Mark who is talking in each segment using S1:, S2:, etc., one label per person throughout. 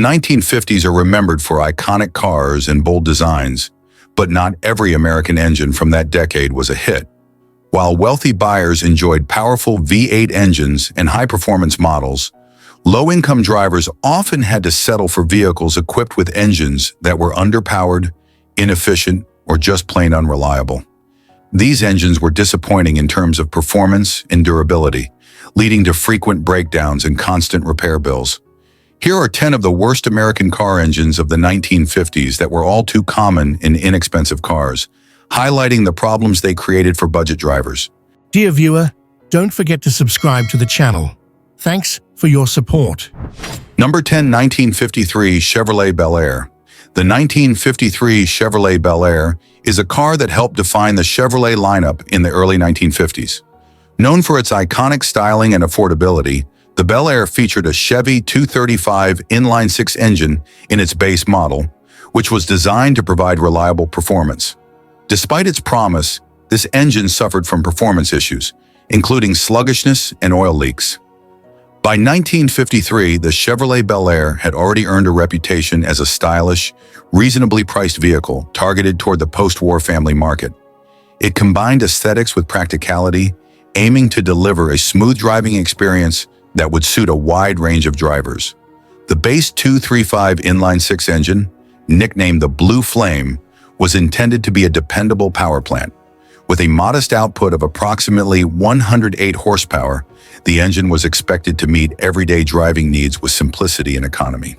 S1: 1950s are remembered for iconic cars and bold designs, but not every American engine from that decade was a hit. While wealthy buyers enjoyed powerful V8 engines and high-performance models, low-income drivers often had to settle for vehicles equipped with engines that were underpowered, inefficient, or just plain unreliable. These engines were disappointing in terms of performance and durability, leading to frequent breakdowns and constant repair bills. Here are 10 of the worst American car engines of the 1950s that were all too common in inexpensive cars, highlighting the problems they created for budget drivers.
S2: Dear viewer, don't forget to subscribe to the channel. Thanks for your support.
S1: Number 10. 1953 Chevrolet Belair. The 1953 Chevrolet Belair is a car that helped define the Chevrolet lineup in the early 1950s. Known for its iconic styling and affordability, the Belair featured a Chevy 235 inline-six engine in its base model, which was designed to provide reliable performance. Despite its promise, this engine suffered from performance issues, including sluggishness and oil leaks. By 1953, the Chevrolet Belair had already earned a reputation as a stylish, reasonably priced vehicle targeted toward the post-war family market. It combined aesthetics with practicality, aiming to deliver a smooth driving experience that would suit a wide range of drivers. The base 235 inline-six engine, nicknamed the Blue Flame, was intended to be a dependable power plant. With a modest output of approximately 108 horsepower, the engine was expected to meet everyday driving needs with simplicity and economy.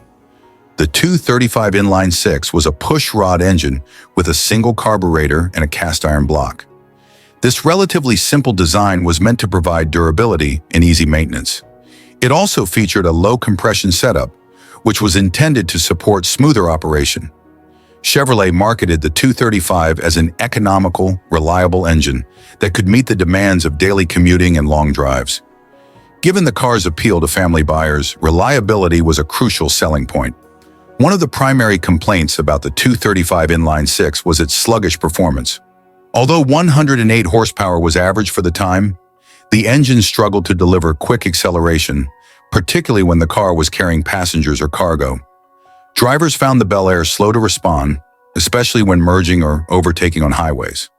S1: The 235 inline-six was a push-rod engine with a single carburetor and a cast-iron block. This relatively simple design was meant to provide durability and easy maintenance. It also featured a low-compression setup, which was intended to support smoother operation. Chevrolet marketed the 235 as an economical, reliable engine that could meet the demands of daily commuting and long drives. Given the car's appeal to family buyers, reliability was a crucial selling point. One of the primary complaints about the 235 inline-six was its sluggish performance. Although 108 horsepower was average for the time, the engine struggled to deliver quick acceleration, particularly when the car was carrying passengers or cargo. Drivers found the Belair slow to respond, especially when merging or overtaking on highways.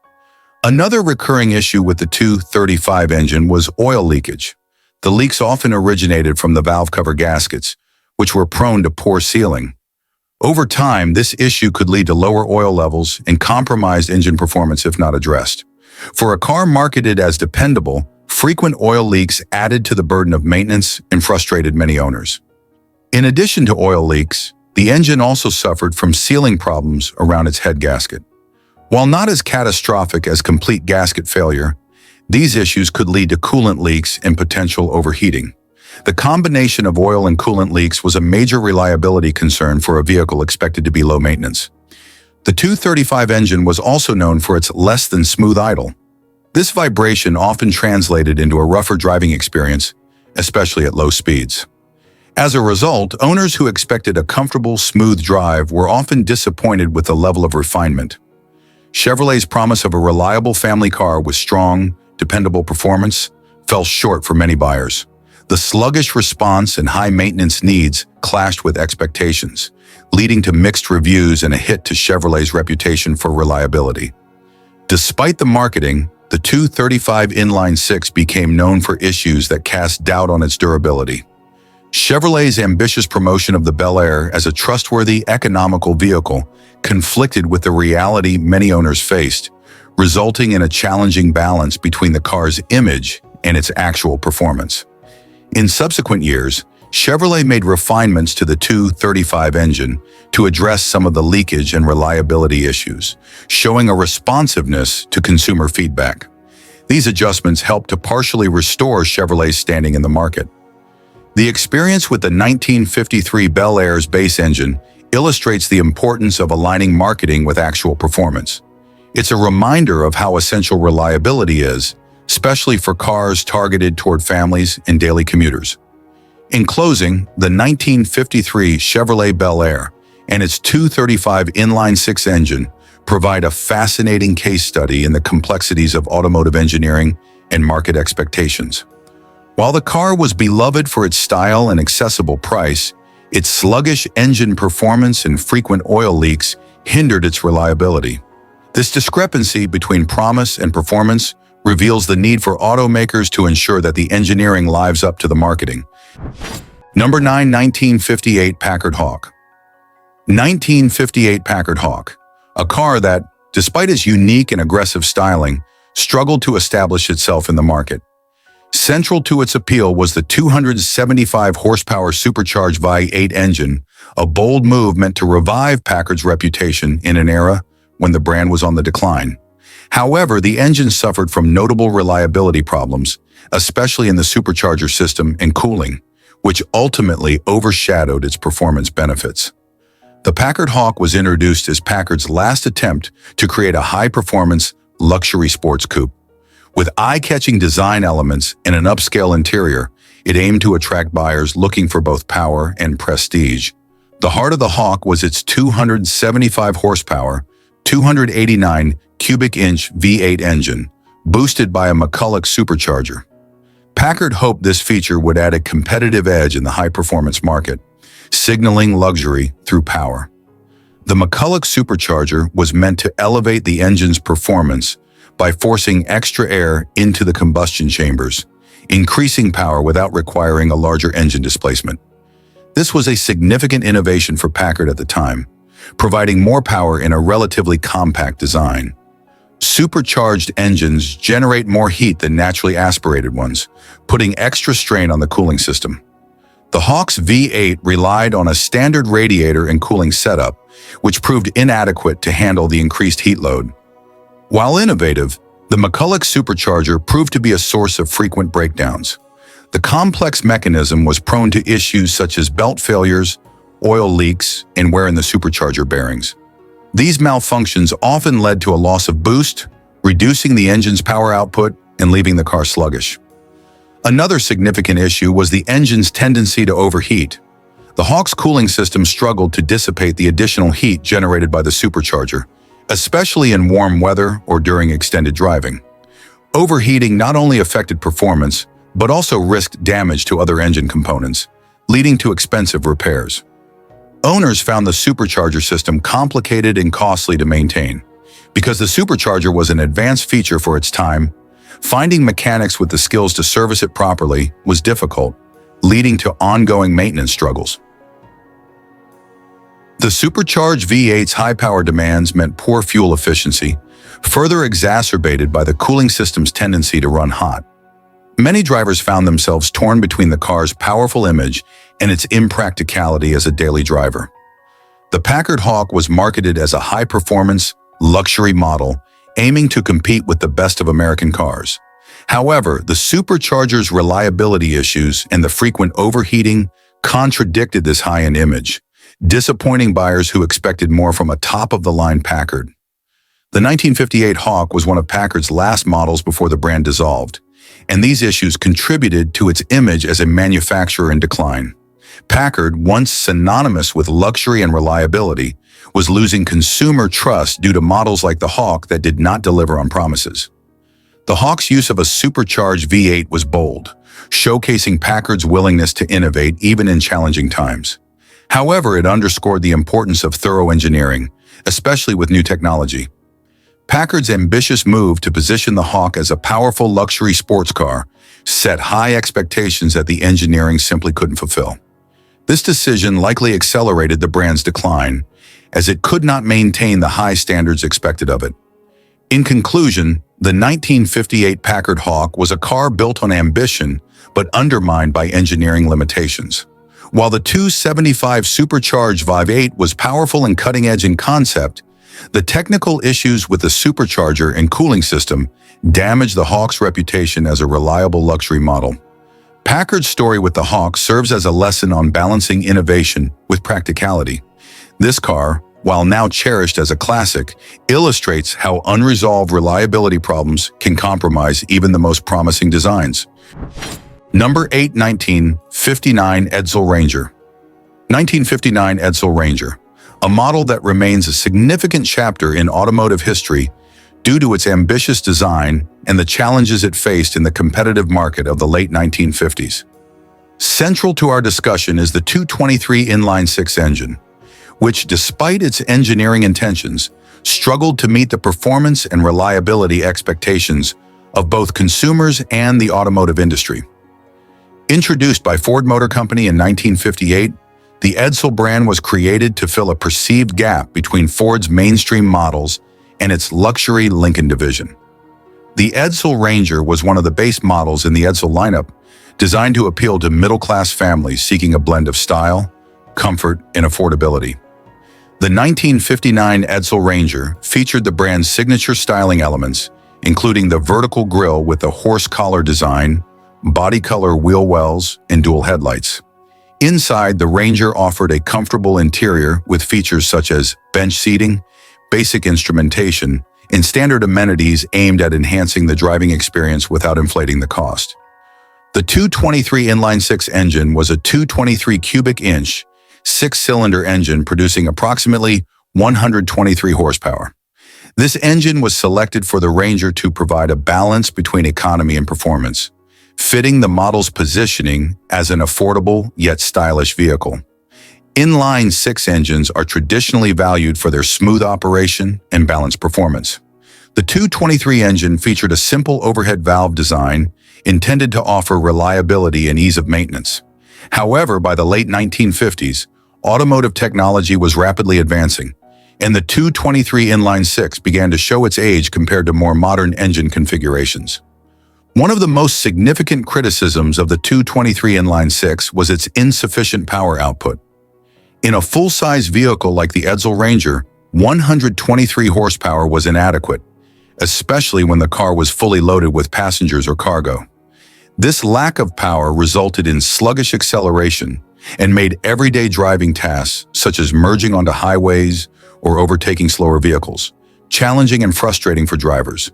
S1: Another recurring issue with the 235 engine was oil leakage. The leaks often originated from the valve cover gaskets, which were prone to poor sealing. Over time, this issue could lead to lower oil levels and compromised engine performance if not addressed. For a car marketed as dependable, frequent oil leaks added to the burden of maintenance and frustrated many owners. In addition to oil leaks, the engine also suffered from sealing problems around its head gasket. While not as catastrophic as complete gasket failure, these issues could lead to coolant leaks and potential overheating. The combination of oil and coolant leaks was a major reliability concern for a vehicle expected to be low maintenance. The 235 engine was also known for its less-than-smooth idle. This vibration often translated into a rougher driving experience, especially at low speeds. As a result, owners who expected a comfortable, smooth drive were often disappointed with the level of refinement. Chevrolet's promise of a reliable family car with strong, dependable performance fell short for many buyers. The sluggish response and high maintenance needs clashed with expectations, leading to mixed reviews and a hit to Chevrolet's reputation for reliability. Despite the marketing, the 235 inline-six became known for issues that cast doubt on its durability. Chevrolet's ambitious promotion of the Belair as a trustworthy, economical vehicle conflicted with the reality many owners faced, resulting in a challenging balance between the car's image and its actual performance. In subsequent years, Chevrolet made refinements to the 235 engine to address some of the leakage and reliability issues, showing a responsiveness to consumer feedback. These adjustments helped to partially restore Chevrolet's standing in the market. The experience with the 1953 Belair's base engine illustrates the importance of aligning marketing with actual performance. It's a reminder of how essential reliability is, especially for cars targeted toward families and daily commuters. In closing, the 1953 Chevrolet Belair and its 235 inline-six engine provide a fascinating case study in the complexities of automotive engineering and market expectations. While the car was beloved for its style and accessible price, Its sluggish engine performance and frequent oil leaks hindered its reliability. This discrepancy between promise and performance reveals the need for automakers to ensure that the engineering lives up to the marketing. Number 9. 1958 Packard Hawk. 1958 Packard Hawk, a car that, despite its unique and aggressive styling, struggled to establish itself in the market. Central to its appeal was the 275 horsepower supercharged V8 engine, a bold move meant to revive Packard's reputation in an era when the brand was on the decline. However, the engine suffered from notable reliability problems, especially in the supercharger system and cooling, which ultimately overshadowed its performance benefits. The Packard Hawk was introduced as Packard's last attempt to create a high-performance, luxury sports coupe. With eye-catching design elements and an upscale interior, it aimed to attract buyers looking for both power and prestige. The heart of the Hawk was its 275 horsepower, 289 cubic inch V8 engine, boosted by a McCulloch supercharger. Packard hoped this feature would add a competitive edge in the high-performance market, signaling luxury through power. The McCulloch supercharger was meant to elevate the engine's performance by forcing extra air into the combustion chambers, increasing power without requiring a larger engine displacement. This was a significant innovation for Packard at the time, providing more power in a relatively compact design. Supercharged engines generate more heat than naturally aspirated ones, putting extra strain on the cooling system. The Hawk's V8 relied on a standard radiator and cooling setup, which proved inadequate to handle the increased heat load. While innovative, the McCulloch supercharger proved to be a source of frequent breakdowns. The complex mechanism was prone to issues such as belt failures, oil leaks, and wear in the supercharger bearings. These malfunctions often led to a loss of boost, reducing the engine's power output and leaving the car sluggish. Another significant issue was the engine's tendency to overheat. The Hawk's cooling system struggled to dissipate the additional heat generated by the supercharger, especially in warm weather or during extended driving. Overheating not only affected performance, but also risked damage to other engine components, leading to expensive repairs. Owners found the supercharger system complicated and costly to maintain. Because the supercharger was an advanced feature for its time, finding mechanics with the skills to service it properly was difficult, leading to ongoing maintenance struggles. The supercharged V8's high-power demands meant poor fuel efficiency, further exacerbated by the cooling system's tendency to run hot. Many drivers found themselves torn between the car's powerful image and its impracticality as a daily driver. The Packard Hawk was marketed as a high-performance, luxury model, aiming to compete with the best of American cars. However, the supercharger's reliability issues and the frequent overheating contradicted this high-end image, disappointing buyers who expected more from a top-of-the-line Packard. The 1958 Hawk was one of Packard's last models before the brand dissolved, and these issues contributed to its image as a manufacturer in decline. Packard, once synonymous with luxury and reliability, was losing consumer trust due to models like the Hawk that did not deliver on promises. The Hawk's use of a supercharged V8 was bold, showcasing Packard's willingness to innovate even in challenging times. However, it underscored the importance of thorough engineering, especially with new technology. Packard's ambitious move to position the Hawk as a powerful luxury sports car set high expectations that the engineering simply couldn't fulfill. This decision likely accelerated the brand's decline, as it could not maintain the high standards expected of it. In conclusion, the 1958 Packard Hawk was a car built on ambition but undermined by engineering limitations. While the 275 supercharged V8 was powerful and cutting-edge in concept, the technical issues with the supercharger and cooling system damaged the Hawk's reputation as a reliable luxury model. Packard's story with the Hawk serves as a lesson on balancing innovation with practicality. This car, while now cherished as a classic, illustrates how unresolved reliability problems can compromise even the most promising designs. Number 8. 1959 Edsel Ranger. 1959 Edsel Ranger, a model that remains a significant chapter in automotive history due to its ambitious design and the challenges it faced in the competitive market of the late 1950s. Central to our discussion is the 223 inline-six engine, which, despite its engineering intentions, struggled to meet the performance and reliability expectations of both consumers and the automotive industry. Introduced by Ford Motor Company in 1958, the Edsel brand was created to fill a perceived gap between Ford's mainstream models and its luxury Lincoln division. The Edsel Ranger was one of the base models in the Edsel lineup, designed to appeal to middle-class families seeking a blend of style, comfort, and affordability. The 1959 Edsel Ranger featured the brand's signature styling elements, including the vertical grille with the horse collar design, body color wheel wells, and dual headlights. Inside, the Ranger offered a comfortable interior with features such as bench seating, basic instrumentation, and standard amenities aimed at enhancing the driving experience without inflating the cost. The 223 inline-six engine was a 223 cubic inch, six-cylinder engine producing approximately 123 horsepower. This engine was selected for the Ranger to provide a balance between economy and performance, fitting the model's positioning as an affordable yet stylish vehicle. Inline-six engines are traditionally valued for their smooth operation and balanced performance. The 223 engine featured a simple overhead valve design intended to offer reliability and ease of maintenance. However, by the late 1950s, automotive technology was rapidly advancing, and the 223 inline-six began to show its age compared to more modern engine configurations. One of the most significant criticisms of the 223 inline-six was its insufficient power output. In a full-size vehicle like the Edsel Ranger, 123 horsepower was inadequate, especially when the car was fully loaded with passengers or cargo. This lack of power resulted in sluggish acceleration and made everyday driving tasks, such as merging onto highways or overtaking slower vehicles, challenging and frustrating for drivers.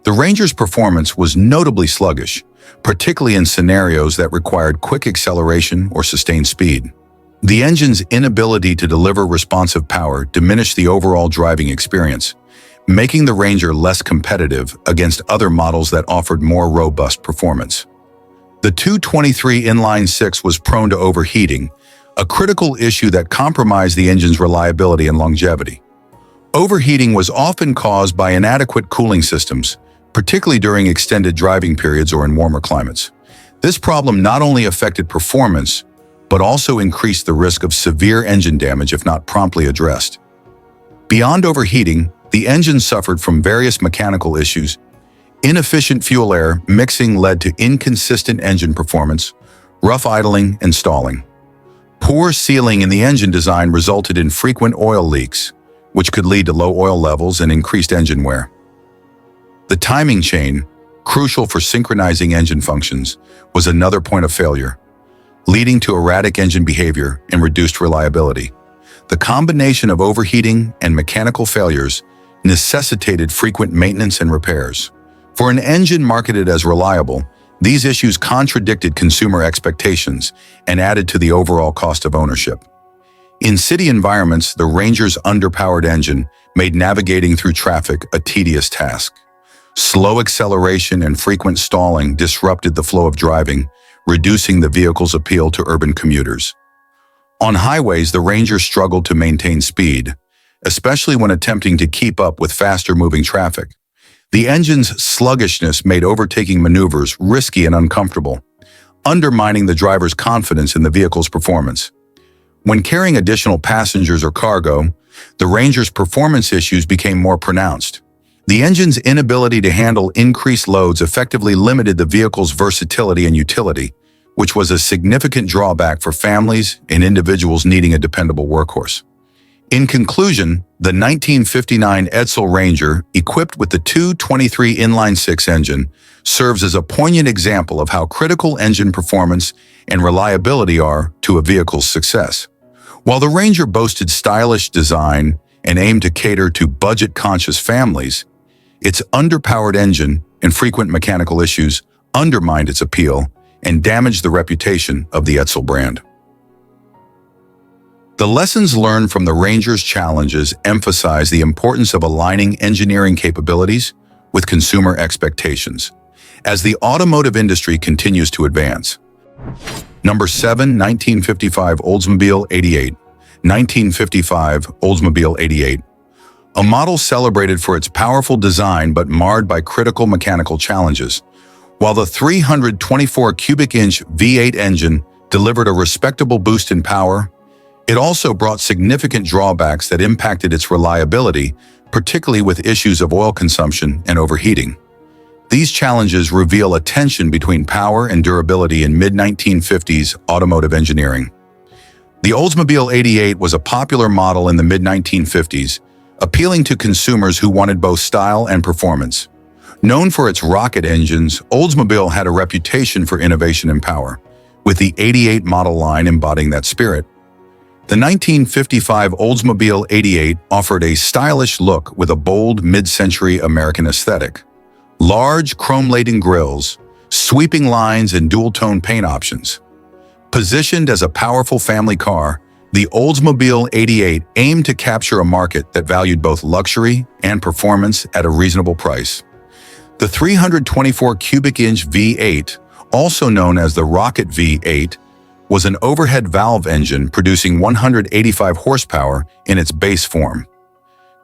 S1: The Ranger's performance was notably sluggish, particularly in scenarios that required quick acceleration or sustained speed. The engine's inability to deliver responsive power diminished the overall driving experience, making the Ranger less competitive against other models that offered more robust performance. The 223 inline-six was prone to overheating, a critical issue that compromised the engine's reliability and longevity. Overheating was often caused by inadequate cooling systems, particularly during extended driving periods or in warmer climates. This problem not only affected performance, but also increased the risk of severe engine damage if not promptly addressed. Beyond overheating, the engine suffered from various mechanical issues. Inefficient fuel air mixing led to inconsistent engine performance, rough idling, and stalling. Poor sealing in the engine design resulted in frequent oil leaks, which could lead to low oil levels and increased engine wear. The timing chain, crucial for synchronizing engine functions, was another point of failure, leading to erratic engine behavior and reduced reliability. The combination of overheating and mechanical failures necessitated frequent maintenance and repairs. For an engine marketed as reliable, these issues contradicted consumer expectations and added to the overall cost of ownership. In city environments, the Ranger's underpowered engine made navigating through traffic a tedious task. Slow acceleration and frequent stalling disrupted the flow of driving, reducing the vehicle's appeal to urban commuters. On highways, the Ranger struggled to maintain speed, especially when attempting to keep up with faster-moving traffic. The engine's sluggishness made overtaking maneuvers risky and uncomfortable, undermining the driver's confidence in the vehicle's performance. When carrying additional passengers or cargo, the Ranger's performance issues became more pronounced. The engine's inability to handle increased loads effectively limited the vehicle's versatility and utility, which was a significant drawback for families and individuals needing a dependable workhorse. In conclusion, the 1959 Edsel Ranger, equipped with the 223 inline-six engine, serves as a poignant example of how critical engine performance and reliability are to a vehicle's success. While the Ranger boasted stylish design and aimed to cater to budget-conscious families, its underpowered engine and frequent mechanical issues undermined its appeal and damaged the reputation of the Edsel brand. The lessons learned from the Ranger's challenges emphasize the importance of aligning engineering capabilities with consumer expectations as the automotive industry continues to advance. Number 7, 1955 Oldsmobile 88. 1955 Oldsmobile 88. A model celebrated for its powerful design but marred by critical mechanical challenges. While the 324 cubic inch V8 engine delivered a respectable boost in power, it also brought significant drawbacks that impacted its reliability, particularly with issues of oil consumption and overheating. These challenges reveal a tension between power and durability in mid-1950s automotive engineering. The Oldsmobile 88 was a popular model in the mid-1950s, appealing to consumers who wanted both style and performance. Known for its rocket engines, Oldsmobile had a reputation for innovation and power, with the 88 model line embodying that spirit. The 1955 Oldsmobile 88 offered a stylish look with a bold mid-century American aesthetic. Large, chrome-laden grilles, sweeping lines, and dual-tone paint options. Positioned as a powerful family car, the Oldsmobile 88 aimed to capture a market that valued both luxury and performance at a reasonable price. The 324 cubic inch V8, also known as the Rocket V8, was an overhead valve engine producing 185 horsepower in its base form.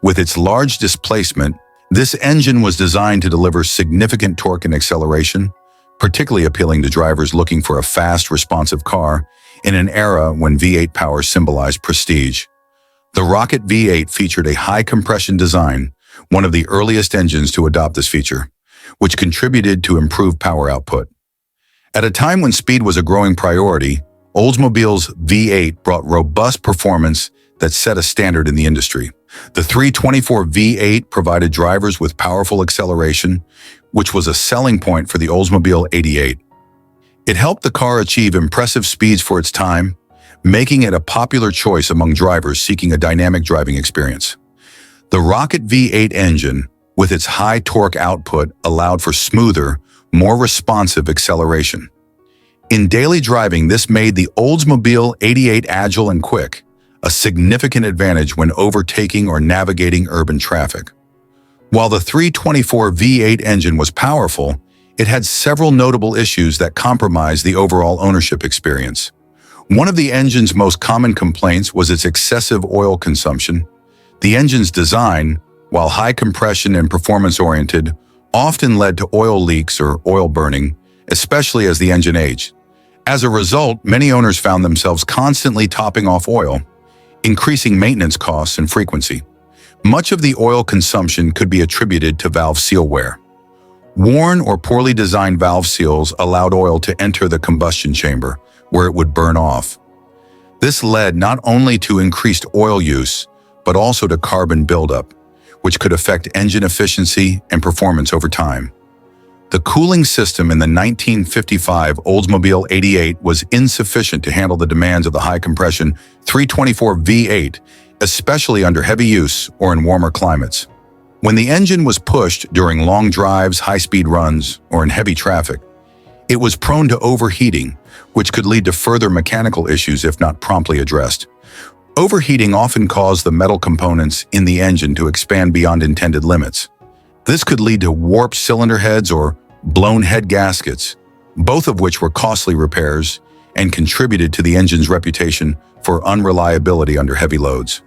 S1: With its large displacement, this engine was designed to deliver significant torque and acceleration, particularly appealing to drivers looking for a fast, responsive car in an era when V8 power symbolized prestige. The Rocket V8 featured a high-compression design, one of the earliest engines to adopt this feature, which contributed to improved power output. At a time when speed was a growing priority, Oldsmobile's V8 brought robust performance that set a standard in the industry. The 324 V8 provided drivers with powerful acceleration, which was a selling point for the Oldsmobile 88. It helped the car achieve impressive speeds for its time, making it a popular choice among drivers seeking a dynamic driving experience. The Rocket V8 engine, with its high torque output, allowed for smoother, more responsive acceleration. In daily driving, this made the Oldsmobile 88 agile and quick, a significant advantage when overtaking or navigating urban traffic. While the 324 V8 engine was powerful, it had several notable issues that compromised the overall ownership experience. One of the engine's most common complaints was its excessive oil consumption. The engine's design, while high compression and performance-oriented, often led to oil leaks or oil burning, especially as the engine aged. As a result, many owners found themselves constantly topping off oil, increasing maintenance costs and frequency. Much of the oil consumption could be attributed to valve seal wear. Worn or poorly designed valve seals allowed oil to enter the combustion chamber, where it would burn off. This led not only to increased oil use, but also to carbon buildup, which could affect engine efficiency and performance over time. The cooling system in the 1955 Oldsmobile 88 was insufficient to handle the demands of the high-compression 324 V8, especially under heavy use or in warmer climates. When the engine was pushed during long drives, high-speed runs, or in heavy traffic, it was prone to overheating, which could lead to further mechanical issues if not promptly addressed. Overheating often caused the metal components in the engine to expand beyond intended limits. This could lead to warped cylinder heads or blown head gaskets, both of which were costly repairs and contributed to the engine's reputation for unreliability under heavy loads.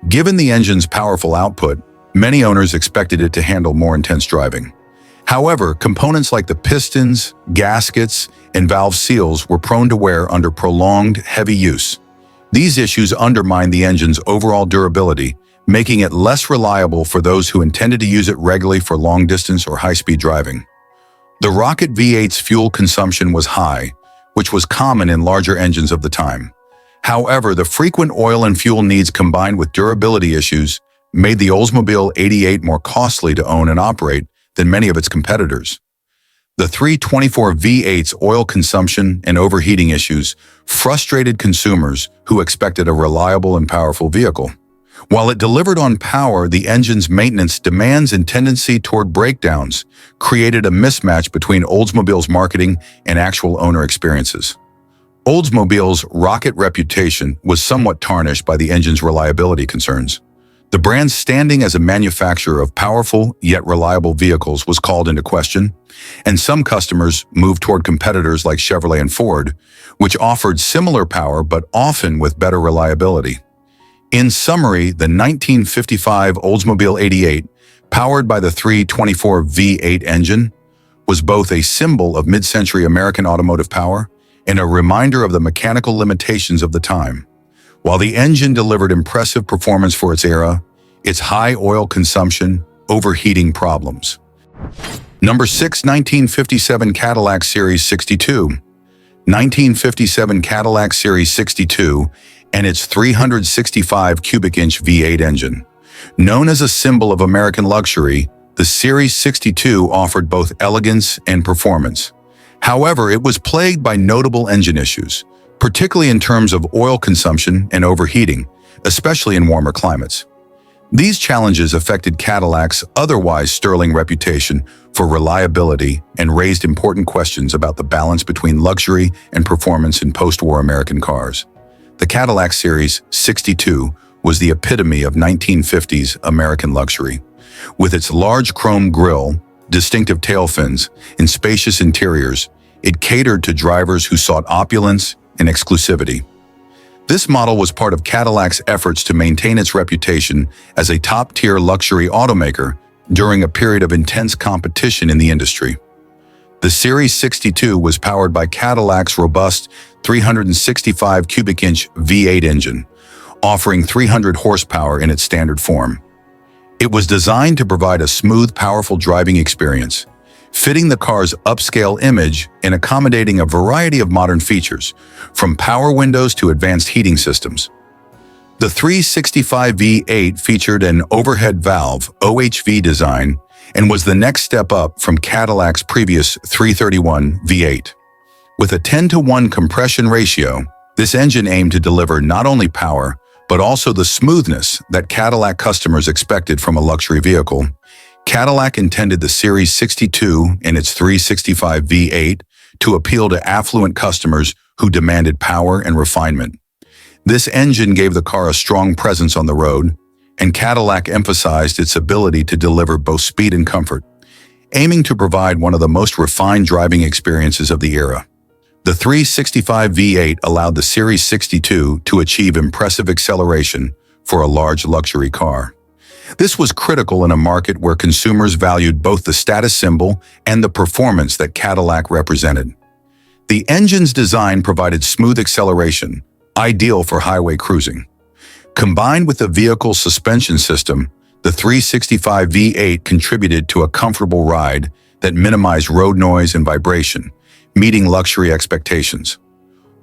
S1: Given the engine's powerful output, many owners expected it to handle more intense driving. However, components like the pistons, gaskets, and valve seals were prone to wear under prolonged, heavy use. These issues undermined the engine's overall durability, making it less reliable for those who intended to use it regularly for long-distance or high-speed driving. The Rocket V8's fuel consumption was high, which was common in larger engines of the time. However, the frequent oil and fuel needs combined with durability issues made the Oldsmobile 88 more costly to own and operate than many of its competitors. The 324 V8's oil consumption and overheating issues frustrated consumers who expected a reliable and powerful vehicle. While it delivered on power, the engine's maintenance demands and tendency toward breakdowns created a mismatch between Oldsmobile's marketing and actual owner experiences. Oldsmobile's rocket reputation was somewhat tarnished by the engine's reliability concerns. The brand's standing as a manufacturer of powerful yet reliable vehicles was called into question, and some customers moved toward competitors like Chevrolet and Ford, which offered similar power but often with better reliability. In summary, the 1955 Oldsmobile 88, powered by the 324 V8 engine, was both a symbol of mid-century American automotive power and a reminder of the mechanical limitations of the time. While the engine delivered impressive performance for its era, its high oil consumption, overheating problems. Number 6. 1957 Cadillac Series 62. 1957 Cadillac Series 62 and its 365 cubic inch V8 engine. Known as a symbol of American luxury, the Series 62 offered both elegance and performance. However, it was plagued by notable engine issues, particularly in terms of oil consumption and overheating, especially in warmer climates. These challenges affected Cadillac's otherwise sterling reputation for reliability and raised important questions about the balance between luxury and performance in post-war American cars. The Cadillac Series 62 was the epitome of 1950s American luxury. With its large chrome grille, distinctive tail fins, and spacious interiors, it catered to drivers who sought opulence and exclusivity. This model was part of Cadillac's efforts to maintain its reputation as a top-tier luxury automaker during a period of intense competition in the industry. The Series 62 was powered by Cadillac's robust 365 cubic inch V8 engine, offering 300 horsepower in its standard form. It was designed to provide a smooth, powerful driving experience, fitting the car's upscale image and accommodating a variety of modern features, from power windows to advanced heating systems. The 365 V8 featured an overhead valve OHV design and was the next step up from Cadillac's previous 331 V8. With a 10-to-1 compression ratio, this engine aimed to deliver not only power, but also the smoothness that Cadillac customers expected from a luxury vehicle. Cadillac intended the Series 62 and its 365 V8 to appeal to affluent customers who demanded power and refinement. This engine gave the car a strong presence on the road, and Cadillac emphasized its ability to deliver both speed and comfort, aiming to provide one of the most refined driving experiences of the era. The 365 V8 allowed the Series 62 to achieve impressive acceleration for a large luxury car. This was critical in a market where consumers valued both the status symbol and the performance that Cadillac represented. The engine's design provided smooth acceleration, ideal for highway cruising. Combined with the vehicle's suspension system, the 365 V8 contributed to a comfortable ride that minimized road noise and vibration, meeting luxury expectations.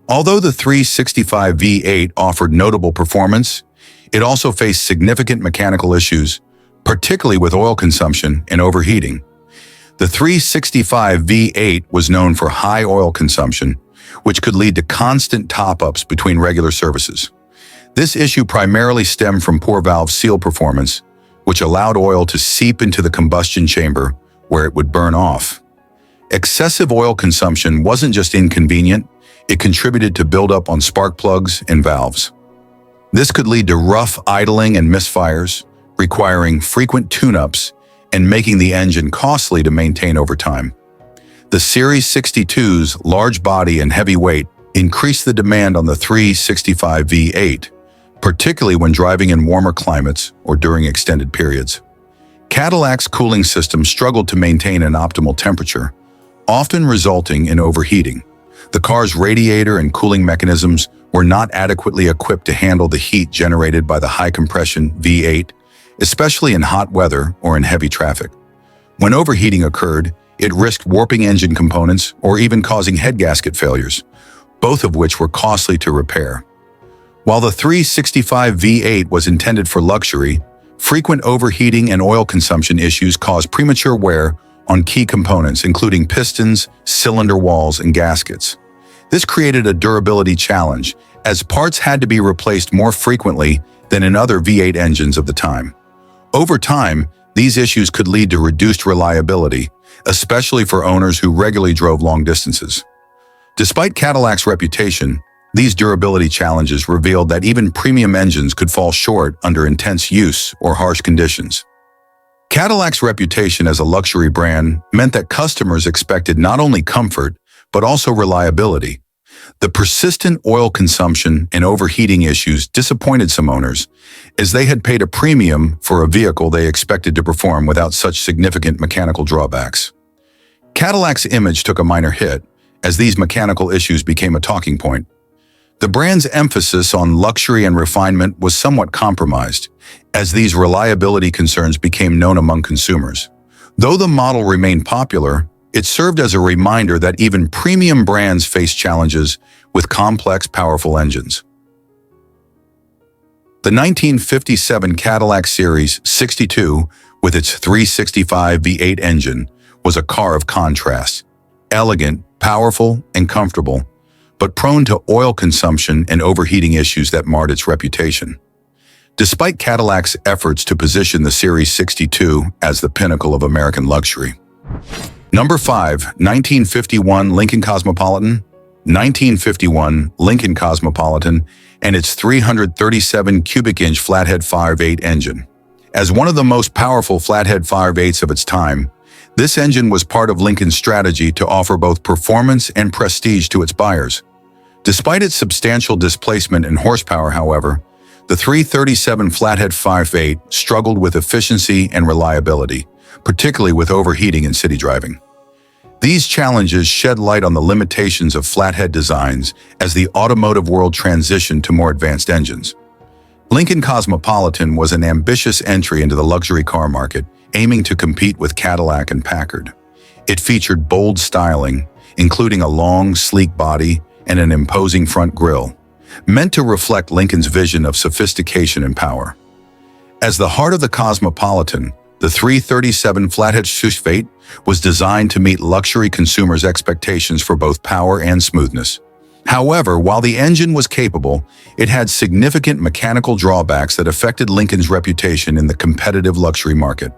S1: Although the 365 V8 offered notable performance, it also faced significant mechanical issues, particularly with oil consumption and overheating. The 365 V8 was known for high oil consumption, which could lead to constant top-ups between regular services. This issue primarily stemmed from poor valve seal performance, which allowed oil to seep into the combustion chamber where it would burn off. Excessive oil consumption wasn't just inconvenient, it contributed to buildup on spark plugs and valves. This could lead to rough idling and misfires, requiring frequent tune-ups and making the engine costly to maintain over time. The Series 62's large body and heavy weight increased the demand on the 365 V8, particularly when driving in warmer climates or during extended periods. Cadillac's cooling system struggled to maintain an optimal temperature, often resulting in overheating. The car's radiator and cooling mechanisms were not adequately equipped to handle the heat generated by the high-compression V8, especially in hot weather or in heavy traffic. When overheating occurred, it risked warping engine components or even causing head gasket failures, both of which were costly to repair. While the 365 V8 was intended for luxury, frequent overheating and oil consumption issues caused premature wear on key components, including pistons, cylinder walls, and gaskets. This created a durability challenge, as parts had to be replaced more frequently than in other V8 engines of the time. Over time, these issues could lead to reduced reliability, especially for owners who regularly drove long distances. Despite Cadillac's reputation, These durability challenges revealed that even premium engines could fall short under intense use or harsh conditions. Cadillac's reputation as a luxury brand meant that customers expected not only comfort, but also reliability. The persistent oil consumption and overheating issues disappointed some owners, as they had paid a premium for a vehicle they expected to perform without such significant mechanical drawbacks. Cadillac's image took a minor hit, as these mechanical issues became a talking point. The brand's emphasis on luxury and refinement was somewhat compromised, as these reliability concerns became known among consumers. Though the model remained popular, it served as a reminder that even premium brands face challenges with complex, powerful engines. The 1957 Cadillac Series 62, with its 365 V8 engine, was a car of contrast: elegant, powerful, and comfortable, but prone to oil consumption and overheating issues that marred its reputation. Despite Cadillac's efforts to position the Series 62 as the pinnacle of American luxury. Number 5, 1951 Lincoln Cosmopolitan. 1951 Lincoln Cosmopolitan and its 337 cubic inch flathead 5.8 engine. As one of the most powerful flathead 5.8s of its time, this engine was part of Lincoln's strategy to offer both performance and prestige to its buyers. Despite its substantial displacement and horsepower, however, the 337 flathead 5.8 struggled with efficiency and reliability, particularly with overheating in city driving. These challenges shed light on the limitations of flathead designs as the automotive world transitioned to more advanced engines. Lincoln Cosmopolitan was an ambitious entry into the luxury car market, aiming to compete with Cadillac and Packard. It featured bold styling, including a long, sleek body and an imposing front grille, meant to reflect Lincoln's vision of sophistication and power. As the heart of the Cosmopolitan, the 337 flathead 5.8 was designed to meet luxury consumers' expectations for both power and smoothness. However, while the engine was capable, it had significant mechanical drawbacks that affected Lincoln's reputation in the competitive luxury market.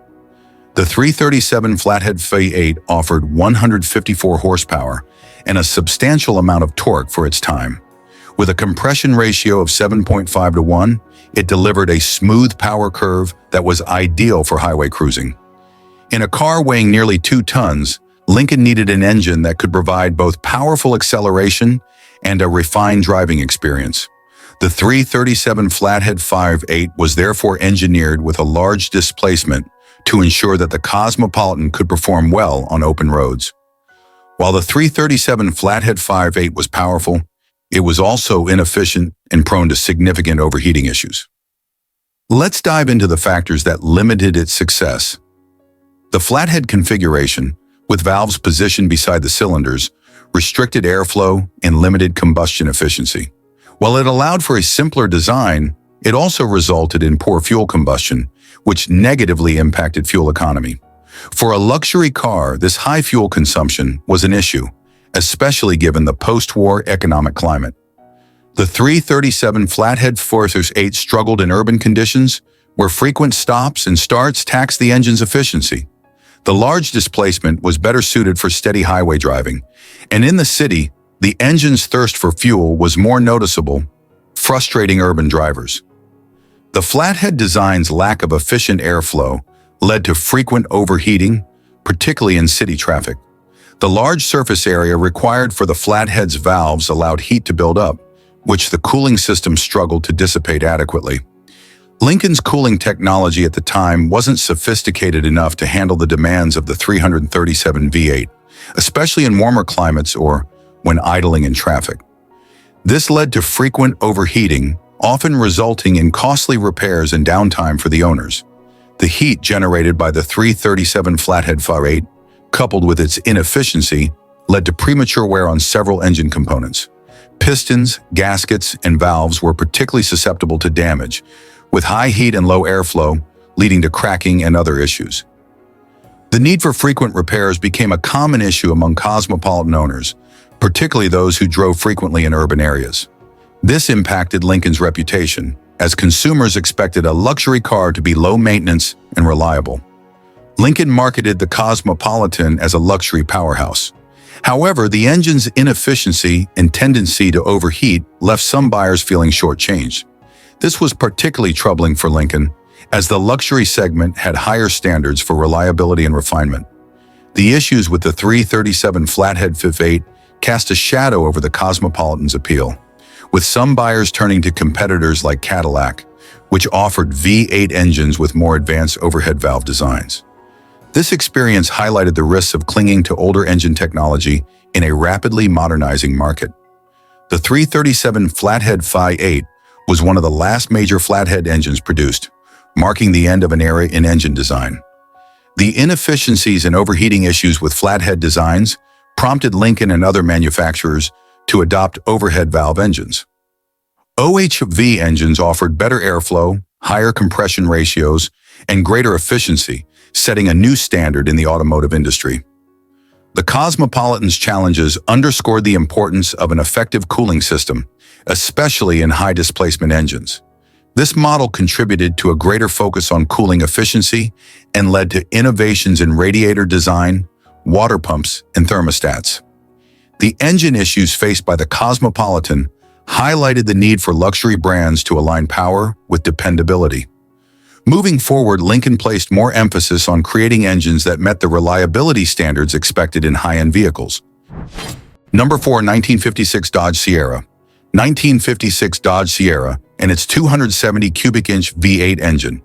S1: The 337 flathead 5.8 offered 154 horsepower and a substantial amount of torque for its time. With a compression ratio of 7.5 to 1, it delivered a smooth power curve that was ideal for highway cruising. In a car weighing nearly 2 tons, Lincoln needed an engine that could provide both powerful acceleration and a refined driving experience. The 337 flathead 5.8 was therefore engineered with a large displacement to ensure that the Cosmopolitan could perform well on open roads. While the 337 flathead 5.8 was powerful, it was also inefficient and prone to significant overheating issues. Let's dive into the factors that limited its success. The flathead configuration, with valves positioned beside the cylinders, restricted airflow and limited combustion efficiency. While it allowed for a simpler design, it also resulted in poor fuel combustion, which negatively impacted fuel economy. For a luxury car, this high fuel consumption was an issue, especially given the post-war economic climate. The 337 flathead 4.8 struggled in urban conditions, where frequent stops and starts taxed the engine's efficiency. The large displacement was better suited for steady highway driving, and in the city, the engine's thirst for fuel was more noticeable, frustrating urban drivers. The flathead design's lack of efficient airflow led to frequent overheating, particularly in city traffic. The large surface area required for the flathead's valves allowed heat to build up, which the cooling system struggled to dissipate adequately. Lincoln's cooling technology at the time wasn't sophisticated enough to handle the demands of the 337 V8, especially in warmer climates or when idling in traffic. This led to frequent overheating, often resulting in costly repairs and downtime for the owners. The heat generated by the 337 flathead 5.8, coupled with its inefficiency, led to premature wear on several engine components. Pistons, gaskets, and valves were particularly susceptible to damage, with high heat and low airflow leading to cracking and other issues. The need for frequent repairs became a common issue among Cosmopolitan owners, particularly those who drove frequently in urban areas. This impacted Lincoln's reputation, as consumers expected a luxury car to be low maintenance and reliable. Lincoln marketed the Cosmopolitan as a luxury powerhouse. However, the engine's inefficiency and tendency to overheat left some buyers feeling shortchanged. This was particularly troubling for Lincoln, as the luxury segment had higher standards for reliability and refinement. The issues with the 337 flathead V8 cast a shadow over the Cosmopolitan's appeal, with some buyers turning to competitors like Cadillac, which offered V8 engines with more advanced overhead valve designs. This experience highlighted the risks of clinging to older engine technology in a rapidly modernizing market. The 337 flathead V8 was one of the last major flathead engines produced, marking the end of an era in engine design. The inefficiencies and overheating issues with flathead designs prompted Lincoln and other manufacturers to adopt overhead valve engines. OHV engines offered better airflow, higher compression ratios, and greater efficiency, setting a new standard in the automotive industry. The Cosmopolitan's challenges underscored the importance of an effective cooling system, especially in high-displacement engines. This model contributed to a greater focus on cooling efficiency and led to innovations in radiator design, water pumps, and thermostats. The engine issues faced by the Cosmopolitan highlighted the need for luxury brands to align power with dependability. Moving forward, Lincoln placed more emphasis on creating engines that met the reliability standards expected in high-end vehicles. Number 4, 1956 Dodge Sierra. 1956 Dodge Sierra and its 270 cubic inch V8 engine.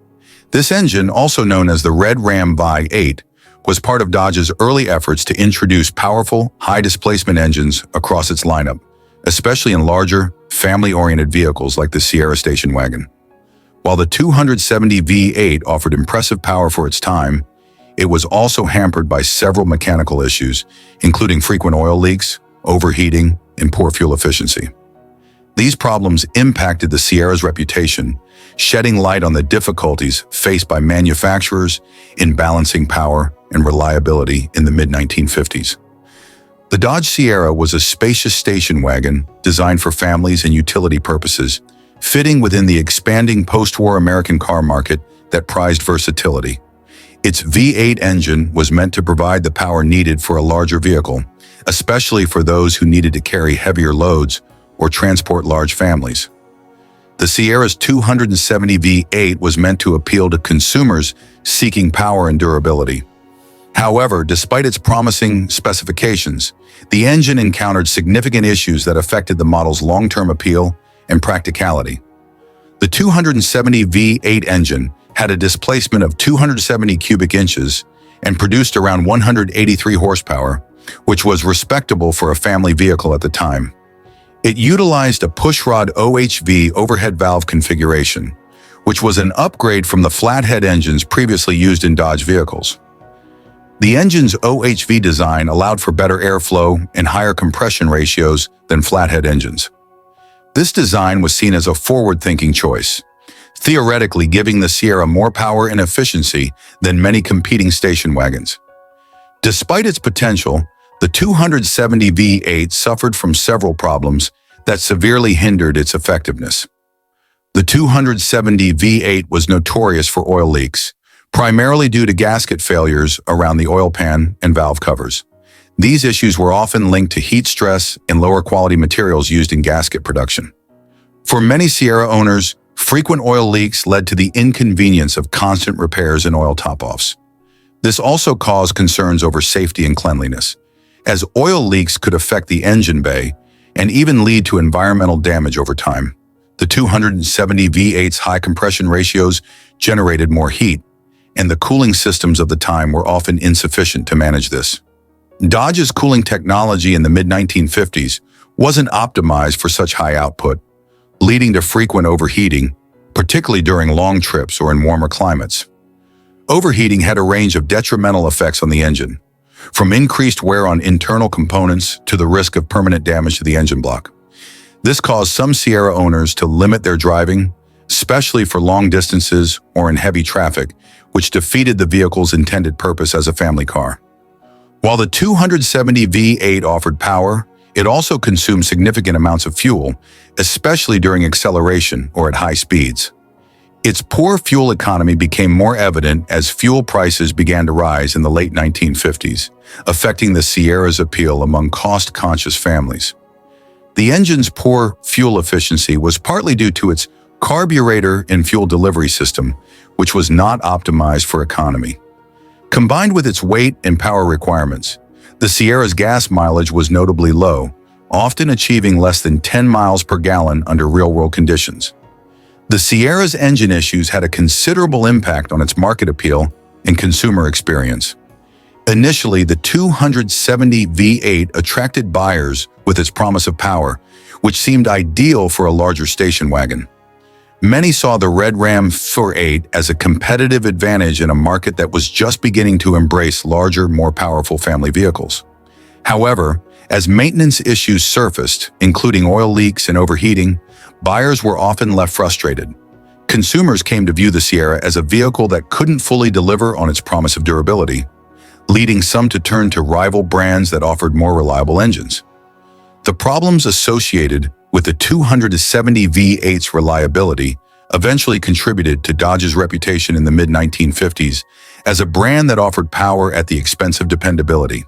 S1: This engine, also known as the Red Ram V8, was part of Dodge's early efforts to introduce powerful, high-displacement engines across its lineup, especially in larger, family-oriented vehicles like the Sierra station wagon. While the 270 V8 offered impressive power for its time, it was also hampered by several mechanical issues, including frequent oil leaks, overheating, and poor fuel efficiency. These problems impacted the Sierra's reputation, shedding light on the difficulties faced by manufacturers in balancing power and reliability in the mid-1950s. The Dodge Sierra was a spacious station wagon designed for families and utility purposes, fitting within the expanding post-war American car market that prized versatility. Its V8 engine was meant to provide the power needed for a larger vehicle, especially for those who needed to carry heavier loads or transport large families. The Sierra's 270 V8 was meant to appeal to consumers seeking power and durability. However, despite its promising specifications, the engine encountered significant issues that affected the model's long-term appeal and practicality. The 270 V8 engine had a displacement of 270 cubic inches and produced around 183 horsepower, which was respectable for a family vehicle at the time. It utilized a pushrod OHV overhead valve configuration, which was an upgrade from the flathead engines previously used in Dodge vehicles. The engine's OHV design allowed for better airflow and higher compression ratios than flathead engines. This design was seen as a forward-thinking choice, theoretically giving the Sierra more power and efficiency than many competing station wagons. Despite its potential, the 270 V8 suffered from several problems that severely hindered its effectiveness. The 270 V8 was notorious for oil leaks, primarily due to gasket failures around the oil pan and valve covers. These issues were often linked to heat stress and lower quality materials used in gasket production. For many Sierra owners, frequent oil leaks led to the inconvenience of constant repairs and oil top-offs. This also caused concerns over safety and cleanliness, as oil leaks could affect the engine bay and even lead to environmental damage over time. The 270 V8's high compression ratios generated more heat, and the cooling systems of the time were often insufficient to manage this. Dodge's cooling technology in the mid-1950s wasn't optimized for such high output, leading to frequent overheating, particularly during long trips or in warmer climates. Overheating had a range of detrimental effects on the engine, from increased wear on internal components to the risk of permanent damage to the engine block. This caused some Sierra owners to limit their driving, especially for long distances or in heavy traffic, which defeated the vehicle's intended purpose as a family car. While the 270 V8 offered power, it also consumed significant amounts of fuel, especially during acceleration or at high speeds. Its poor fuel economy became more evident as fuel prices began to rise in the late 1950s, affecting the Sierra's appeal among cost-conscious families. The engine's poor fuel efficiency was partly due to its carburetor and fuel delivery system, which was not optimized for economy. Combined with its weight and power requirements, the Sierra's gas mileage was notably low, often achieving less than 10 miles per gallon under real-world conditions. The Sierra's engine issues had a considerable impact on its market appeal and consumer experience. Initially, the 270 V8 attracted buyers with its promise of power, which seemed ideal for a larger station wagon. Many saw the red Ram 4.8 as a competitive advantage in a market that was just beginning to embrace larger, more powerful family vehicles. However, as maintenance issues surfaced, including oil leaks and overheating, buyers were often left frustrated. Consumers came to view the Sierra as a vehicle that couldn't fully deliver on its promise of durability, leading some to turn to rival brands that offered more reliable engines. The problems associated with the 270 V8's reliability eventually contributed to Dodge's reputation in the mid-1950s as a brand that offered power at the expense of dependability.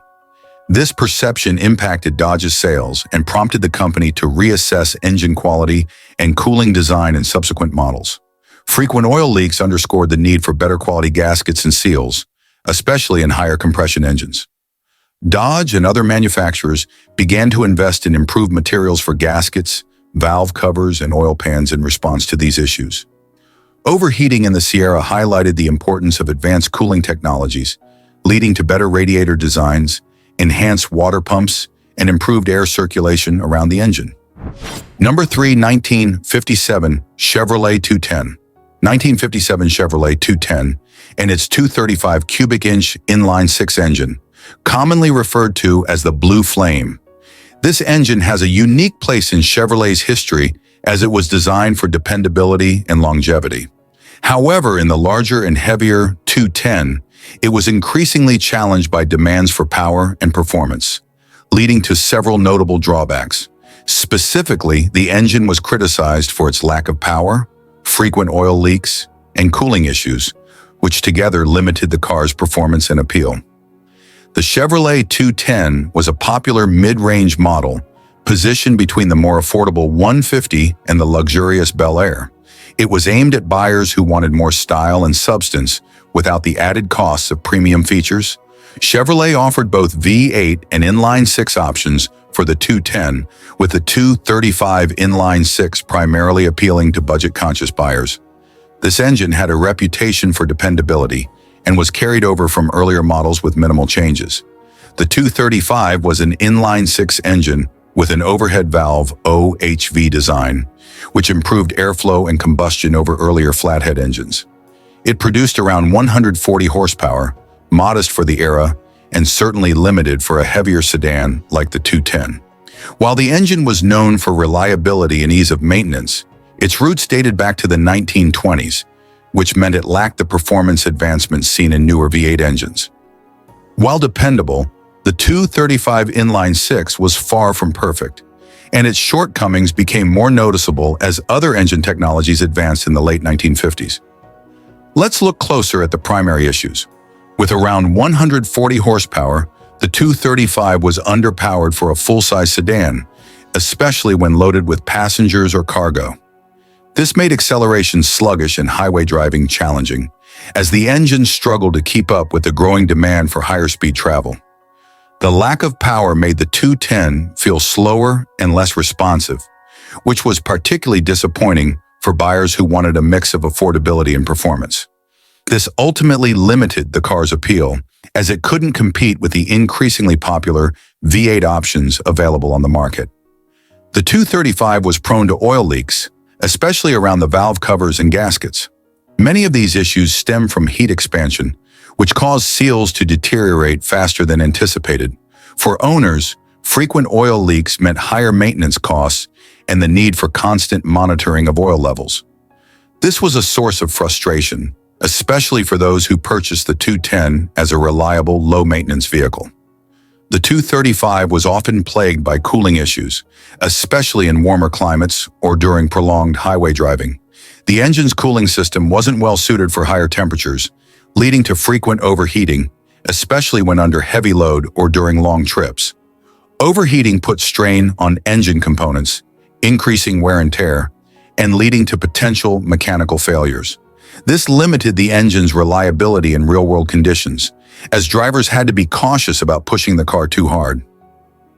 S1: This perception impacted Dodge's sales and prompted the company to reassess engine quality and cooling design in subsequent models. Frequent oil leaks underscored the need for better quality gaskets and seals, especially in higher compression engines. Dodge and other manufacturers began to invest in improved materials for gaskets, valve covers, and oil pans in response to these issues. Overheating in the Sierra highlighted the importance of advanced cooling technologies, leading to better radiator designs, enhanced water pumps, and improved air circulation around the engine. Number 3, 1957 Chevrolet 210. 1957 Chevrolet 210 and its 235 cubic inch inline-six engine, commonly referred to as the Blue Flame. This engine has a unique place in Chevrolet's history as it was designed for dependability and longevity. However, in the larger and heavier 210, it was increasingly challenged by demands for power and performance, leading to several notable drawbacks. Specifically, the engine was criticized for its lack of power, frequent oil leaks, and cooling issues, which together limited the car's performance and appeal. The Chevrolet 210 was a popular mid-range model, positioned between the more affordable 150 and the luxurious Belair. It was aimed at buyers who wanted more style and substance without the added costs of premium features. Chevrolet offered both V8 and inline-six options for the 210, with the 235 inline-six primarily appealing to budget-conscious buyers. This engine had a reputation for dependability and was carried over from earlier models with minimal changes. The 235 was an inline-six engine with an overhead valve OHV design, which improved airflow and combustion over earlier flathead engines. It produced around 140 horsepower, modest for the era, and certainly limited for a heavier sedan like the 210. While the engine was known for reliability and ease of maintenance, its roots dated back to the 1920s, which meant it lacked the performance advancements seen in newer V8 engines. While dependable, the 235 inline-six was far from perfect, and its shortcomings became more noticeable as other engine technologies advanced in the late 1950s. Let's look closer at the primary issues. With around 140 horsepower, the 235 was underpowered for a full-size sedan, especially when loaded with passengers or cargo. This made acceleration sluggish and highway driving challenging, as the engine struggled to keep up with the growing demand for higher speed travel. The lack of power made the 210 feel slower and less responsive, which was particularly disappointing for buyers who wanted a mix of affordability and performance. This ultimately limited the car's appeal, as it couldn't compete with the increasingly popular V8 options available on the market. The 235 was prone to oil leaks, especially around the valve covers and gaskets. Many of these issues stem from heat expansion, which caused seals to deteriorate faster than anticipated. For owners, frequent oil leaks meant higher maintenance costs and the need for constant monitoring of oil levels. This was a source of frustration, especially for those who purchased the 210 as a reliable, low-maintenance vehicle. The 235 was often plagued by cooling issues, especially in warmer climates or during prolonged highway driving. The engine's cooling system wasn't well suited for higher temperatures, leading to frequent overheating, especially when under heavy load or during long trips. Overheating put strain on engine components, increasing wear and tear, and leading to potential mechanical failures. This limited the engine's reliability in real-world conditions, as drivers had to be cautious about pushing the car too hard.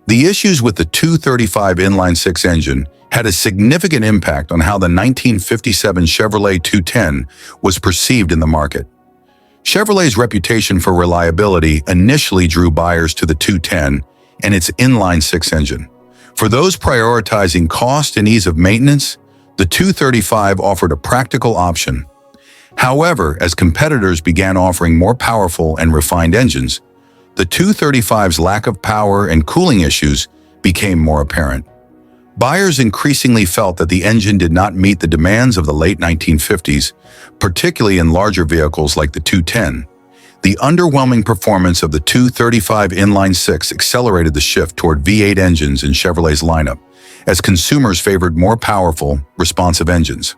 S1: The issues with the 235 inline-six engine had a significant impact on how the 1957 Chevrolet 210 was perceived in the market. Chevrolet's reputation for reliability initially drew buyers to the 210 and its inline-six engine. For those prioritizing cost and ease of maintenance, the 235 offered a practical option. However, as competitors began offering more powerful and refined engines, the 235's lack of power and cooling issues became more apparent. Buyers increasingly felt that the engine did not meet the demands of the late 1950s, particularly in larger vehicles like the 210. The underwhelming performance of the 235 inline-six accelerated the shift toward V8 engines in Chevrolet's lineup, as consumers favored more powerful, responsive engines.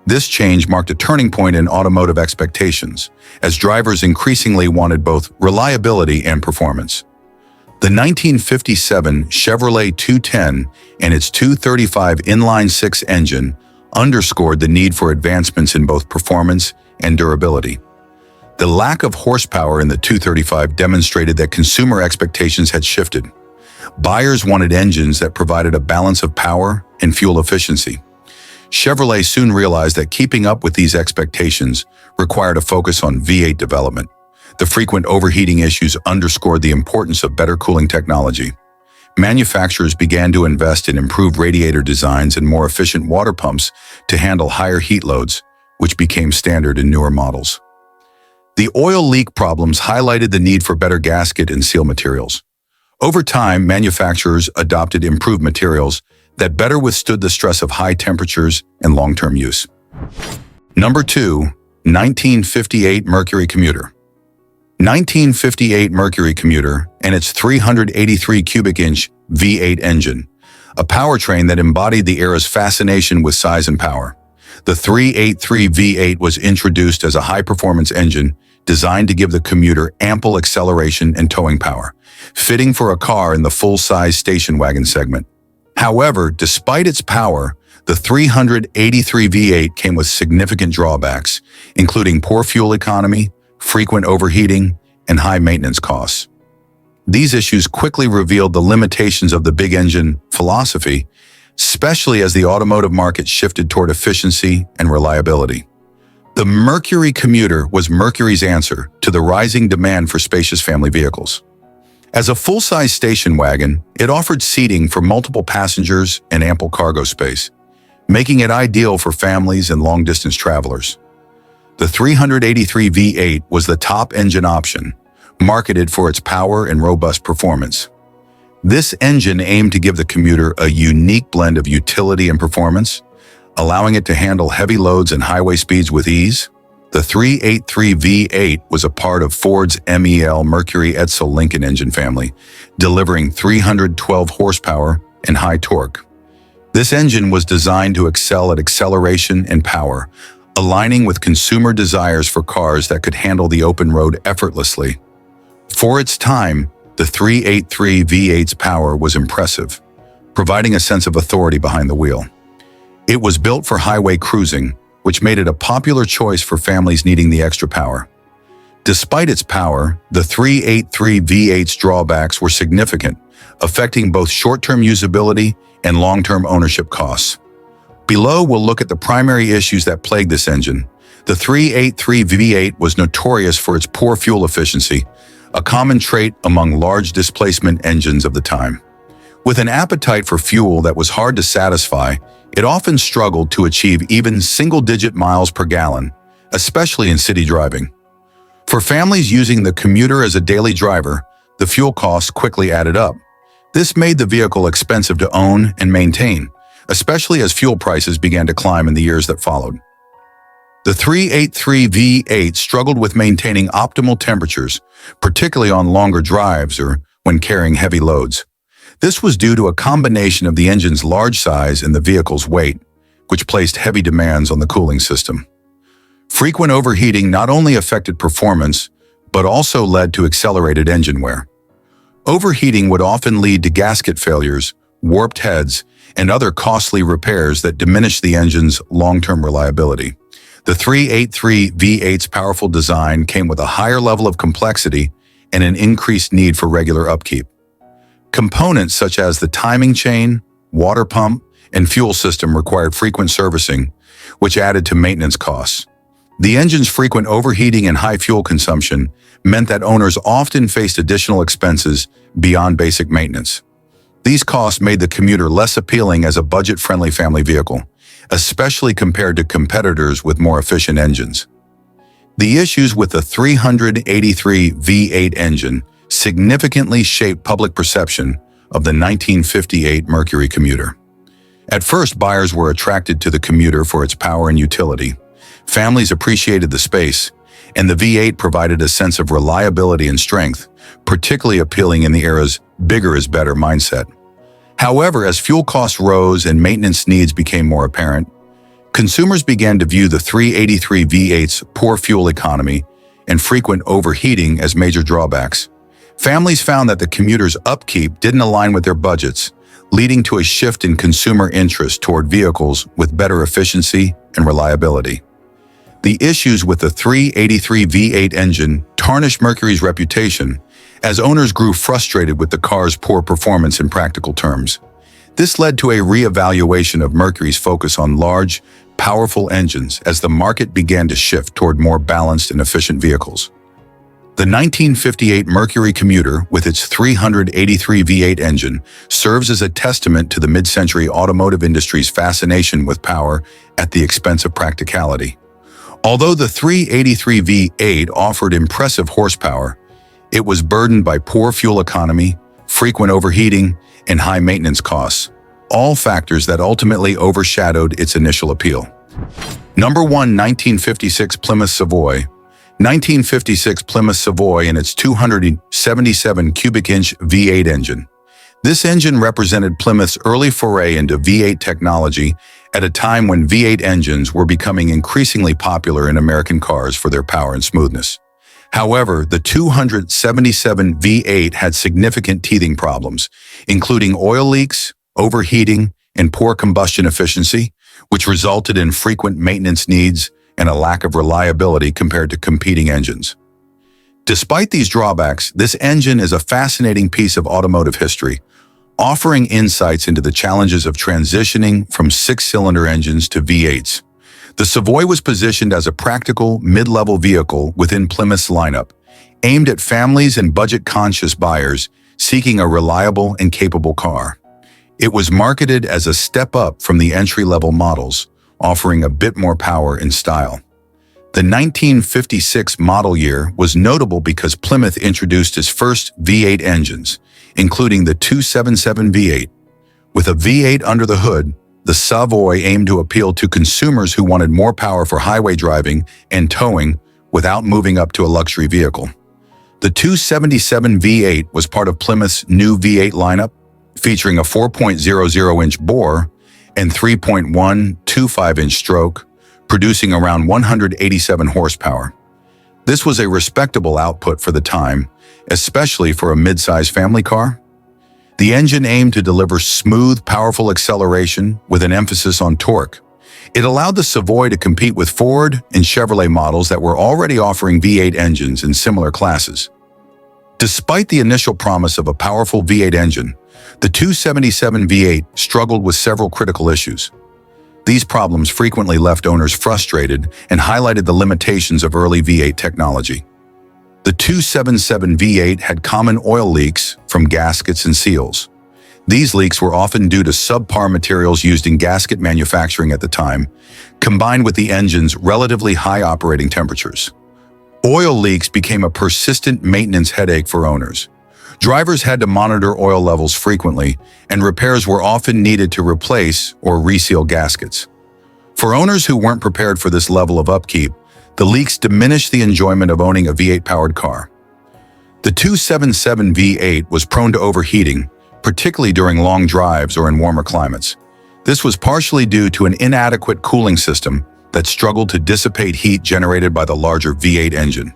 S1: This change marked a turning point in automotive expectations, as drivers increasingly wanted both reliability and performance. The 1957 Chevrolet 210 and its 235 inline-six engine underscored the need for advancements in both performance and durability. The lack of horsepower in the 235 demonstrated that consumer expectations had shifted. Buyers wanted engines that provided a balance of power and fuel efficiency. Chevrolet soon realized that keeping up with these expectations required a focus on V8 development. The frequent overheating issues underscored the importance of better cooling technology. Manufacturers began to invest in improved radiator designs and more efficient water pumps to handle higher heat loads, which became standard in newer models. The oil leak problems highlighted the need for better gasket and seal materials. Over time, manufacturers adopted improved materials that better withstood the stress of high temperatures and long-term use. Number 2, 1958 Mercury Commuter. 1958 Mercury Commuter and its 383 cubic inch V8 engine, a powertrain that embodied the era's fascination with size and power. The 383 V8 was introduced as a high-performance engine designed to give the Commuter ample acceleration and towing power, fitting for a car in the full-size station wagon segment. However, despite its power, the 383 V8 came with significant drawbacks, including poor fuel economy, frequent overheating, and high maintenance costs. These issues quickly revealed the limitations of the big engine philosophy, especially as the automotive market shifted toward efficiency and reliability. The Mercury Commuter was Mercury's answer to the rising demand for spacious family vehicles. As a full-size station wagon, it offered seating for multiple passengers and ample cargo space, making it ideal for families and long-distance travelers. The 383 V8 was the top engine option, marketed for its power and robust performance. This engine aimed to give the Commuter a unique blend of utility and performance, allowing it to handle heavy loads and highway speeds with ease. The 383 V8 was a part of Ford's MEL Mercury Edsel Lincoln engine family, delivering 312 horsepower and high torque. This engine was designed to excel at acceleration and power, aligning with consumer desires for cars that could handle the open road effortlessly. For its time, the 383 V8's power was impressive, providing a sense of authority behind the wheel. It was built for highway cruising, which made it a popular choice for families needing the extra power. Despite its power, the 383 V8's drawbacks were significant, affecting both short-term usability and long-term ownership costs. Below, we'll look at the primary issues that plagued this engine. The 383 V8 was notorious for its poor fuel efficiency, a common trait among large displacement engines of the time. With an appetite for fuel that was hard to satisfy, it often struggled to achieve even single-digit miles per gallon, especially in city driving. For families using the Commuter as a daily driver, the fuel costs quickly added up. This made the vehicle expensive to own and maintain, especially as fuel prices began to climb in the years that followed. The 383 V8 struggled with maintaining optimal temperatures, particularly on longer drives or when carrying heavy loads. This was due to a combination of the engine's large size and the vehicle's weight, which placed heavy demands on the cooling system. Frequent overheating not only affected performance, but also led to accelerated engine wear. Overheating would often lead to gasket failures, warped heads, and other costly repairs that diminished the engine's long-term reliability. The 383 V8's powerful design came with a higher level of complexity and an increased need for regular upkeep. Components such as the timing chain, water pump, and fuel system required frequent servicing, which added to maintenance costs. The engine's frequent overheating and high fuel consumption meant that owners often faced additional expenses beyond basic maintenance. These costs made the Commuter less appealing as a budget-friendly family vehicle, especially compared to competitors with more efficient engines. The issues with the 383 V8 engine significantly shaped public perception of the 1958 Mercury Commuter. At first, buyers were attracted to the Commuter for its power and utility. Families appreciated the space, and the V8 provided a sense of reliability and strength, particularly appealing in the era's bigger is better mindset. However, as fuel costs rose and maintenance needs became more apparent, consumers began to view the 383 V8's poor fuel economy and frequent overheating as major drawbacks. Families found that the Commuter's upkeep didn't align with their budgets, leading to a shift in consumer interest toward vehicles with better efficiency and reliability. The issues with the 383 V8 engine tarnished Mercury's reputation as owners grew frustrated with the car's poor performance in practical terms. This led to a reevaluation of Mercury's focus on large, powerful engines as the market began to shift toward more balanced and efficient vehicles. The 1958 Mercury Commuter, with its 383 V8 engine, serves as a testament to the mid-century automotive industry's fascination with power at the expense of practicality. Although the 383 V8 offered impressive horsepower, it was burdened by poor fuel economy, frequent overheating, and high maintenance costs, all factors that ultimately overshadowed its initial appeal. Number 1. 1956 Plymouth Seavoy. 1956 Plymouth Seavoy and its 277 cubic-inch V8 engine. This engine represented Plymouth's early foray into V8 technology at a time when V8 engines were becoming increasingly popular in American cars for their power and smoothness. However, the 277 V8 had significant teething problems, including oil leaks, overheating, and poor combustion efficiency, which resulted in frequent maintenance needs and a lack of reliability compared to competing engines. Despite these drawbacks, this engine is a fascinating piece of automotive history, offering insights into the challenges of transitioning from six-cylinder engines to V8s. The Seavoy was positioned as a practical, mid-level vehicle within Plymouth's lineup, aimed at families and budget-conscious buyers seeking a reliable and capable car. It was marketed as a step up from the entry-level models, offering a bit more power and style. The 1956 model year was notable because Plymouth introduced its first V8 engines, including the 277 V8. With a V8 under the hood, the Seavoy aimed to appeal to consumers who wanted more power for highway driving and towing without moving up to a luxury vehicle. The 277 V8 was part of Plymouth's new V8 lineup, featuring a 4.00-inch bore and 3.125-inch stroke, producing around 187 horsepower. This was a respectable output for the time, especially for a mid-size family car. The engine aimed to deliver smooth, powerful acceleration with an emphasis on torque. It allowed the Seavoy to compete with Ford and Chevrolet models that were already offering V8 engines in similar classes. Despite the initial promise of a powerful V8 engine, the 277 V8 struggled with several critical issues. These problems frequently left owners frustrated and highlighted the limitations of early V8 technology. The 277 V8 had common oil leaks from gaskets and seals. These leaks were often due to subpar materials used in gasket manufacturing at the time, combined with the engine's relatively high operating temperatures. Oil leaks became a persistent maintenance headache for owners. Drivers had to monitor oil levels frequently, and repairs were often needed to replace or reseal gaskets. For owners who weren't prepared for this level of upkeep, the leaks diminished the enjoyment of owning a V8-powered car. The 277 V8 was prone to overheating, particularly during long drives or in warmer climates. This was partially due to an inadequate cooling system that struggled to dissipate heat generated by the larger V8 engine.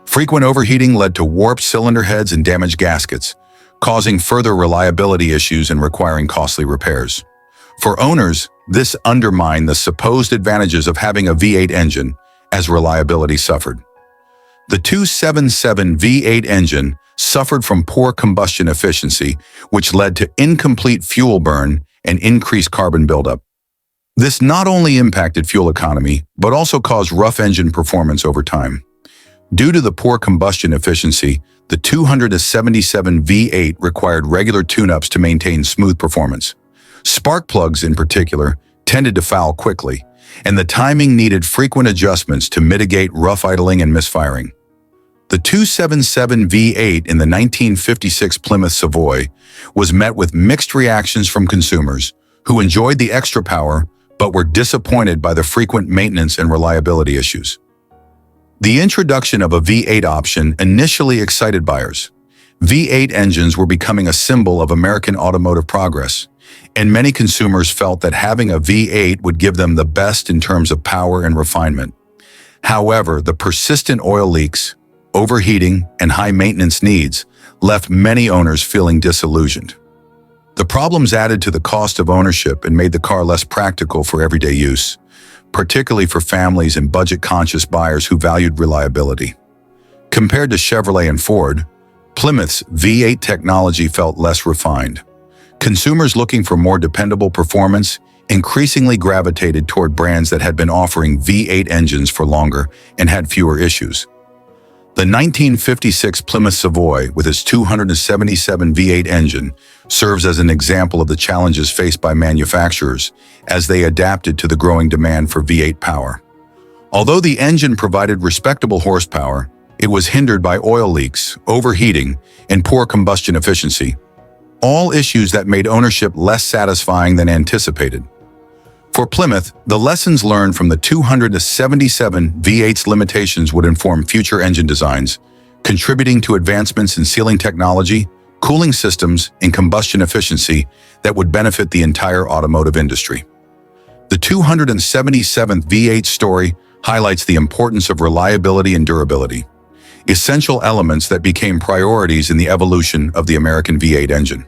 S1: Frequent overheating led to warped cylinder heads and damaged gaskets, causing further reliability issues and requiring costly repairs. For owners, this undermined the supposed advantages of having a V8 engine, as reliability suffered. The 277 V8 engine suffered from poor combustion efficiency, which led to incomplete fuel burn and increased carbon buildup. This not only impacted fuel economy, but also caused rough engine performance over time. Due to the poor combustion efficiency, the 277 V8 required regular tune-ups to maintain smooth performance. Spark plugs, in particular, tended to foul quickly, and the timing needed frequent adjustments to mitigate rough idling and misfiring. The 277 V8 in the 1956 Plymouth Seavoy was met with mixed reactions from consumers who enjoyed the extra power but were disappointed by the frequent maintenance and reliability issues. The introduction of a V8 option initially excited buyers. V8 engines were becoming a symbol of American automotive progress, and many consumers felt that having a V8 would give them the best in terms of power and refinement. However, the persistent oil leaks, overheating, and high maintenance needs left many owners feeling disillusioned. The problems added to the cost of ownership and made the car less practical for everyday use, particularly for families and budget-conscious buyers who valued reliability. Compared to Chevrolet and Ford, Plymouth's V8 technology felt less refined. Consumers looking for more dependable performance increasingly gravitated toward brands that had been offering V8 engines for longer and had fewer issues. The 1956 Plymouth Seavoy, with its 277 V8 engine, serves as an example of the challenges faced by manufacturers as they adapted to the growing demand for V8 power. Although the engine provided respectable horsepower, it was hindered by oil leaks, overheating, and poor combustion efficiency, all issues that made ownership less satisfying than anticipated. For Plymouth, the lessons learned from the 277 V8's limitations would inform future engine designs, contributing to advancements in sealing technology, cooling systems, and combustion efficiency that would benefit the entire automotive industry. The 277th V8 story highlights the importance of reliability and durability, essential elements that became priorities in the evolution of the American V8 engine.